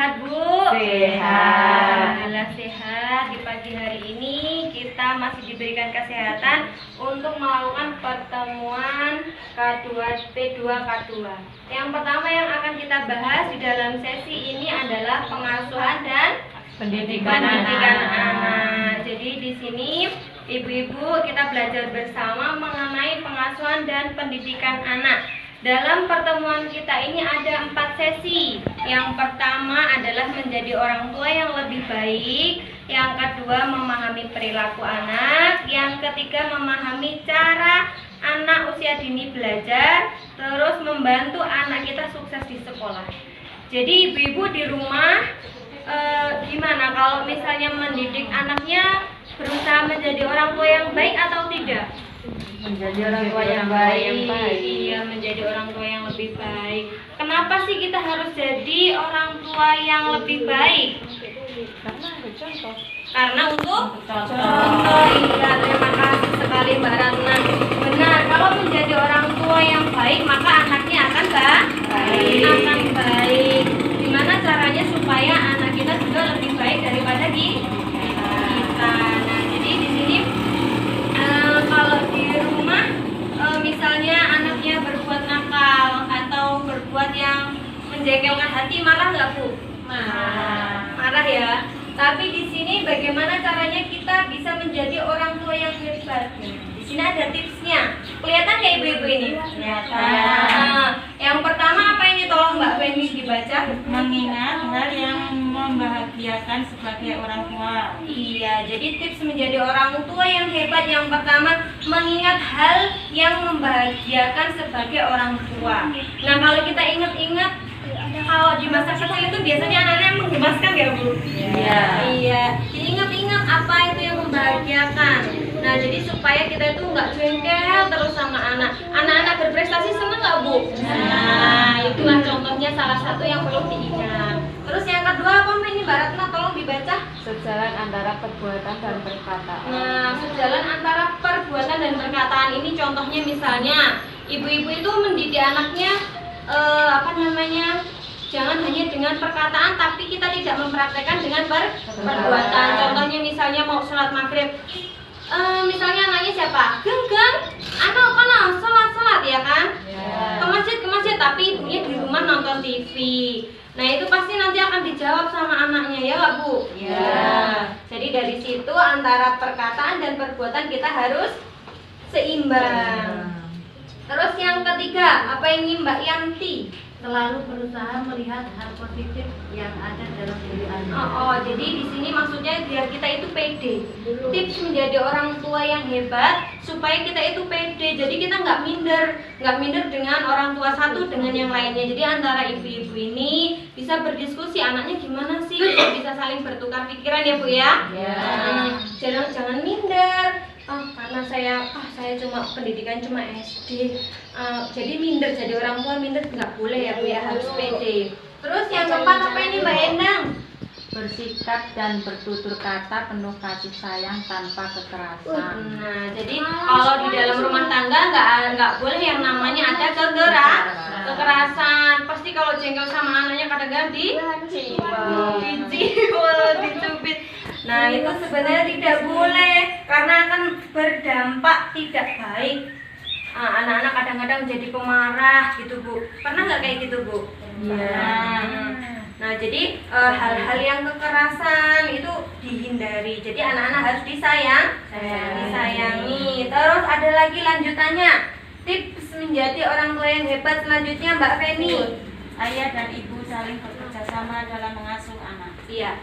sehat Bu? Sehat. Alhamdulillah sehat. Di pagi hari ini kita masih diberikan kesehatan untuk melakukan pertemuan K2 P2 K2. Yang pertama yang akan kita bahas di dalam sesi ini adalah pengasuhan dan Pendidikan anak. Jadi di sini ibu-ibu kita belajar bersama mengenai pengasuhan dan pendidikan anak. Dalam pertemuan kita ini ada 4 sesi. Yang pertama adalah menjadi orang tua yang lebih baik. Yang kedua memahami perilaku anak. Yang ketiga memahami cara anak usia dini belajar. Terus membantu anak kita sukses di sekolah. Jadi ibu-ibu di rumah gimana kalau misalnya mendidik anaknya, berusaha menjadi orang tua yang baik atau tidak? Menjadi orang tua yang baik. Iya, menjadi orang tua yang lebih baik. Kenapa sih kita harus jadi orang tua yang lebih baik? Karena ada contoh. Karena untuk Contoh. Iya, terima kasih sekali Mbak Ratna. Benar, kalau menjadi orang tua yang baik maka anaknya akan baik. Gimana caranya supaya anak kita juga lebih baik daripada kita? Nah, jadi di sini kalau di rumah misalnya anaknya berbuat nakal atau berbuat yang menjengkelkan hati, marah nggak Bu? Marah ya. Tapi di sini bagaimana caranya kita bisa menjadi orang tua yang hebat? Di sini ada tipsnya. Kelihatan nggak ibu-ibu ini? Yang pertama apa ini? Tolong Mbak Feni dibaca. Mengingat hal yang membahagiakan sebagai orang tua. Iya, jadi tips menjadi orang tua yang hebat yang pertama mengingat hal yang membahagiakan sebagai orang tua. Nah, kalau kita ingat-ingat kalau di masa kecil itu biasanya anak-anak menggemaskan ya Bu? Iya. Diingat-ingat apa itu yang membahagiakan. Nah, jadi supaya kita itu nggak jengkel terus sama anak. Anak-anak berprestasi senang nggak Bu? Nah, itulah contohnya salah satu yang perlu diingat. Terus yang kedua apa ini Mbak Ratna? Tolong dibaca. Sejalan antara perbuatan dan perkataan. Nah, sejalan antara perbuatan dan perkataan ini contohnya misalnya ibu-ibu itu mendidik anaknya jangan hanya dengan perkataan tapi kita tidak mempraktekkan dengan perbuatan. Contohnya misalnya mau sholat maghrib, misalnya anaknya siapa? Genggam, anak sholat ya kan? Ke masjid tapi ibunya di rumah nonton TV. Nah itu pasti nanti akan dijawab sama anaknya ya nggak Bu? Jadi dari situ antara perkataan dan perbuatan kita harus seimbang. Terus yang ketiga, apa ini Mbak Yanti? Selalu berusaha melihat hal positif yang ada dalam diri anak. Jadi di sini maksudnya biar kita itu pede. Tips menjadi orang tua yang hebat supaya kita itu pede. Jadi kita nggak minder dengan orang tua satu dengan yang lainnya. Jadi antara ibu-ibu ini bisa berdiskusi anaknya gimana sih, bisa saling bertukar pikiran ya Bu ya. Jangan minder. Karena saya cuma pendidikan cuma SD, jadi minder, jadi orang tua minder nggak boleh ya Bu ya, harus pede. Terus yang keempat apa ini Mbak Endang? Bersikap dan bertutur kata penuh kasih sayang tanpa kekerasan. Nah, jadi kalau di dalam rumah tangga nggak boleh yang namanya ada kekerasan. Pasti kalau jengkel sama anaknya kadang-kadang dicubit. Nah itu sebenarnya tidak boleh karena akan berdampak tidak baik. Anak-anak kadang-kadang jadi pemarah gitu Bu. Pernah nggak kayak gitu Bu? Nah jadi hal-hal yang kekerasan itu dihindari. Jadi anak-anak harus disayangi. Terus ada lagi lanjutannya. Tips menjadi orang tua yang hebat selanjutnya Mbak Feni. Ayah dan ibu saling bekerja sama dalam mengasuh anak. Iya.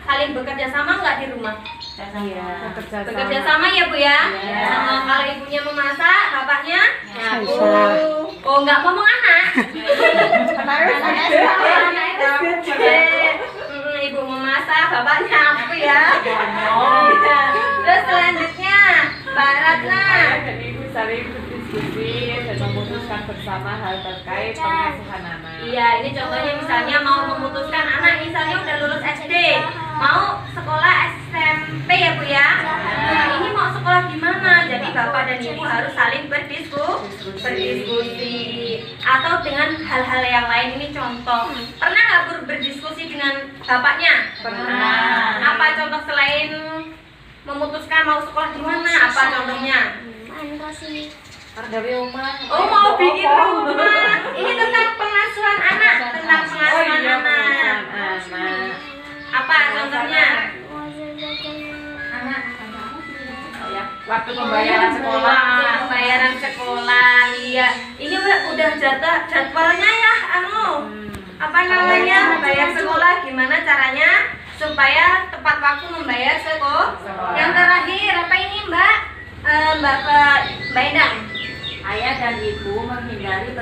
Saling bekerja sama nggak di rumah? Bekerja sama. sama ya Bu ya? Kalau ibunya memasak, bapaknya nyapu. Oh nggak ngomong anak? Ibu memasak, bapak nyapu ya? Terus selanjutnya Mbak Ratna. Ibu saling berdiskusi dan memutuskan bersama hal terkait pengasuhan anak. Iya, ini contohnya misalnya mau memutuskan anak misalnya udah lulus SD, mau sekolah SMP ya Bu ya. Nah, ini mau sekolah di mana? Jadi bapak dan ibu harus saling berdiskusi. atau dengan hal-hal yang lain. Ini contoh. Pernah nggak berdiskusi dengan bapaknya? Pernah. Apa contoh selain memutuskan mau sekolah di mana? Apa contohnya? Dari rumah. Oh, mau bikin rumah. Ini tentang pengasuhan anak, tentang pengasuhan anak. Anak. Apa contohnya? Waktu pembayaran sekolah. Pembayaran sekolah. Iya. Ini udah jadwalnya ya, apa namanya? Bayar sekolah gimana caranya supaya tepat waktu membayar sekolah. Yang terakhir apa ini, Mbak? Mbak Endang. Ayah dan ibu menghindari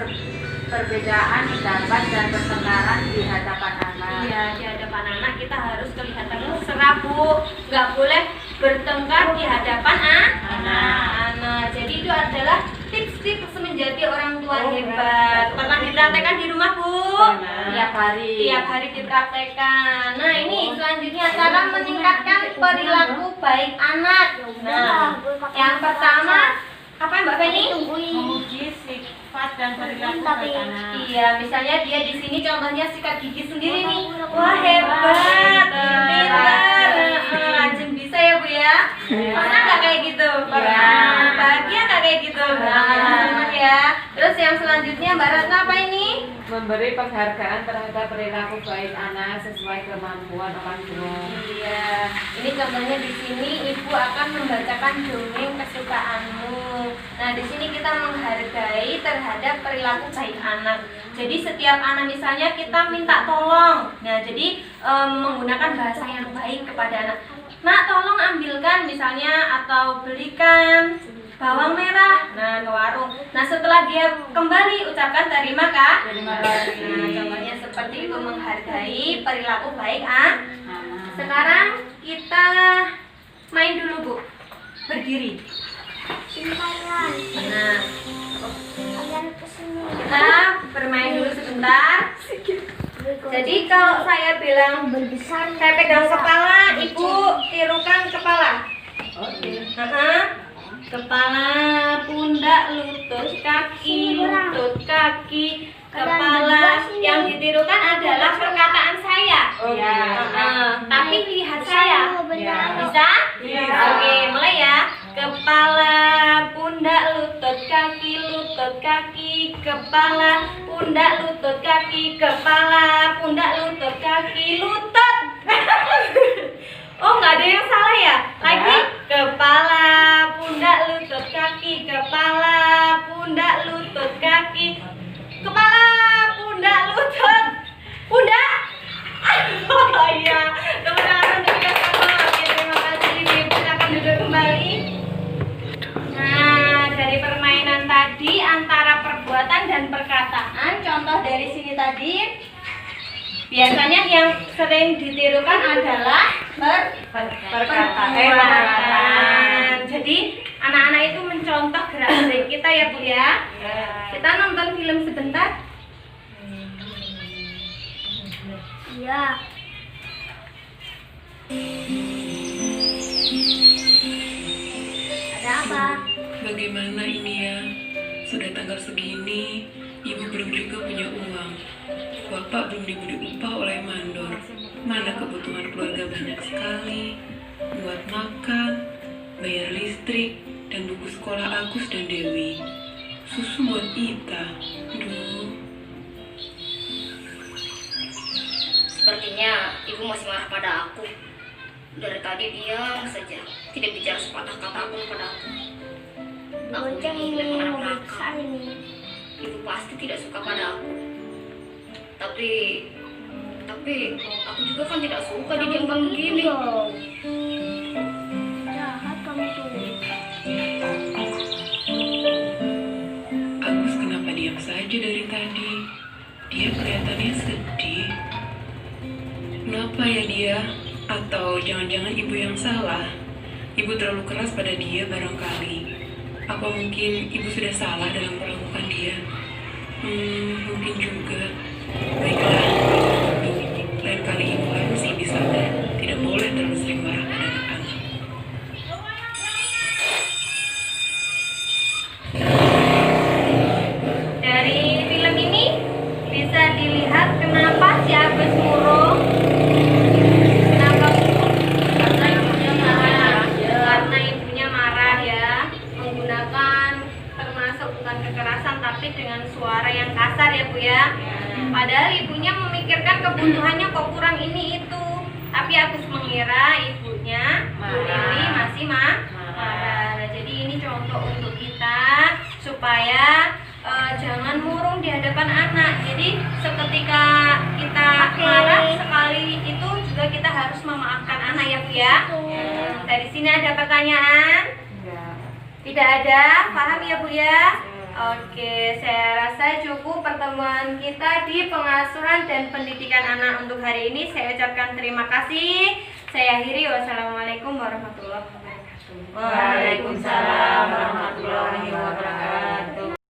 perbedaan pendapat dan pertengkaran di hadapan anak. Iya, di hadapan anak kita harus kelihatan mesra, Bu. Nggak boleh bertengkar di hadapan anak. Jadi itu adalah tips-tips menjadi orang tua hebat. Pernah dipraktekkan di rumah, Bu? Tiap hari. Tiap hari dipraktekkan. Nah, ini selanjutnya cara meningkatkan perilaku baik anak. Nah, yang pertama apa Mbak Feni? Memuji sifat dan perilaku baik anak. Iya, misalnya dia di sini contohnya sikat gigi sendiri nih. Wah, hebat, pintar, rajin bisa ya Bu ya. Pernah nggak kayak gitu? Pernah. Bahagia nggak kayak gitu? Senang ya. Terus yang selanjutnya Mbak Ratna apa ini? Memberi penghargaan terhadap perilaku baik anak sesuai kemampuan orang tua. Iya, ini contohnya di sini ibu akan membacakan dongeng kesukaanmu. Nah, di sini kita menghargai terhadap perilaku baik anak. Jadi setiap anak misalnya kita minta tolong. Nah, jadi menggunakan bahasa yang baik kepada anak. Nak, tolong ambilkan misalnya atau belikan bawang merah. Nah, ke warung. Nah, setelah dia kembali ucapkan terima kasih. Terima kasih. Nah, contohnya seperti itu menghargai perilaku baik Sekarang kita main dulu, Bu. Berdiri. Nah, kita bermain dulu sebentar. Jadi kalau saya bilang saya pegang kepala, Ibu tirukan kepala. Kepala, pundak, lutut, kaki, kepala. Yang ditirukan adalah perkataan saya. Tapi lihat saya. Bisa? Oke, mulai ya. Kepala, pundak, lutut, kaki, kepala, pundak, lutut, kaki, kepala, pundak, lutut, kaki, lutut. Oh, nggak ada yang salah ya? Lagi. Kepala, pundak, lutut, kaki, kepala, pundak, lutut, kaki, kepala, pundak, lutut, pundak. Oh iya, tepuk tangan untuk kita semua. Oke, terima kasih. Silakan duduk kembali. Nah, dari permainan tadi antara perbuatan dan perkataan, contoh dari sini tadi, biasanya yang sering ditirukan adalah perkataan. Jadi anak-anak itu mencontoh gerak-gerik kita ya Bu ya. Kita nonton film sebentar. Iya. Ada apa? Bagaimana ini ya? Sudah tanggal segini, ibu belum juga punya uang. Bapak belum diberi upah oleh mandor. Mana kebutuhan keluarga banyak sekali. Buat makan, bayar listrik, dan buku sekolah Agus dan Dewi. Susu buat Ita. Duh. Sepertinya ibu masih marah pada aku. Dari tadi diam saja, tidak bicara sepatah kata pun kepada aku. Aku ini memang anak nakal. Ibu pasti tidak suka pada aku. Tapi aku juga kan tidak suka didiamkan begini. Jahat kamu tuh. Agus kenapa diam saja dari tadi? Dia kelihatannya sedih. Kenapa ya dia? Atau jangan-jangan ibu yang salah? Ibu terlalu keras pada dia barangkali. Apa mungkin ibu sudah salah dalam perlakukan dia? Mungkin juga. Baiklah, lain kali ibu harus lebih sabar. Tidak boleh terlalu sering marah pada anak-anak. Dari film ini kekerasan tapi dengan suara yang kasar ya Bu ya. Padahal ibunya memikirkan kebutuhannya kok kurang ini itu. Tapi aku mengira ibunya Bu Lili masih marah. Nah, jadi ini contoh untuk kita supaya jangan murung di hadapan anak. Jadi seketika kita marah sekali itu juga kita harus memaafkan anak ya Bu ya. Dari sini ada pertanyaan? Tidak ada, paham ya Bu ya? Oke, saya rasa cukup pertemuan kita di pengasuhan dan pendidikan anak untuk hari ini. Saya ucapkan terima kasih. Saya akhiri, wassalamualaikum warahmatullahi wabarakatuh. Waalaikumsalam warahmatullahi wabarakatuh.